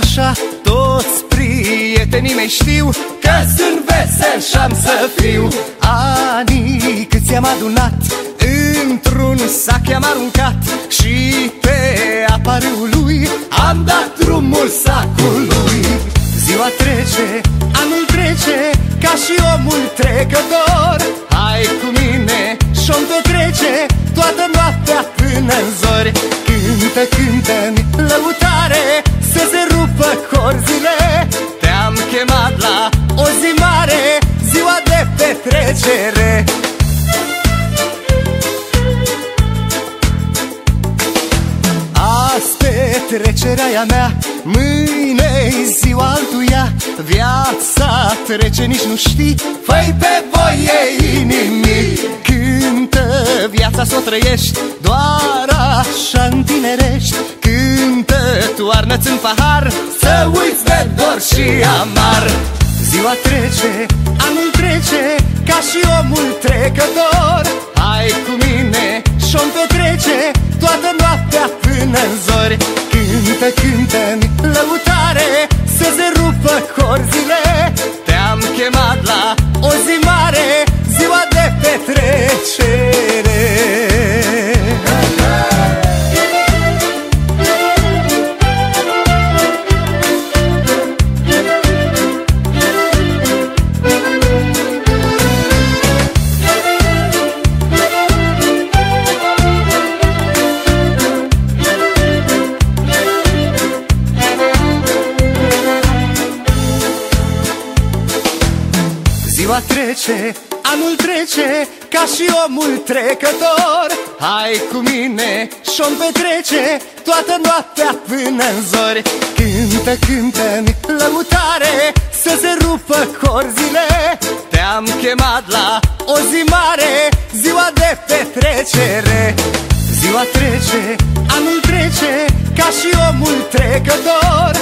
așa, toți prietenii mei știu că sunt vesel și-am să fiu. Anii cât ți-am adunat, într-un sac i-am aruncat și pe apa râului am dat drumul sacului. Ziua trece, anul trece, ca și omul trecător. Hai cu mine și-o-mi petrece toată noaptea până-n zori. Cântă, cântă-mi lăutare, să se rupă corzile. Te-am chemat la o zi mare, ziua de petrecere. Azi petrecerea e a mea, mâine-i ziua altuia. Viața trece, nici nu știi, fă-i pe voie inimii. Cântă viața s-o trăiești, doar așa întinerești. Cântă, toarnă-ți în pahar, să uiți de dor și amar. Ziua trece, anul trece, ca și omul trecător. Hai cu mine și-o-mi petrece toată noaptea până-n zori. Cântă, cântă-mi lăutare, să se rupă corzile. Te-am chemat la o zi mare, ziua de petrecere. Ziua trece, anul trece, ca și omul trecător. Hai cu mine și-o-mi petrece toată noaptea până-n zori. Cântă, cântă-mi lăutare, să se rupă corzile. Te-am chemat la o zi mare, ziua de petrecere. Ziua trece, anul trece, ca și omul trecător.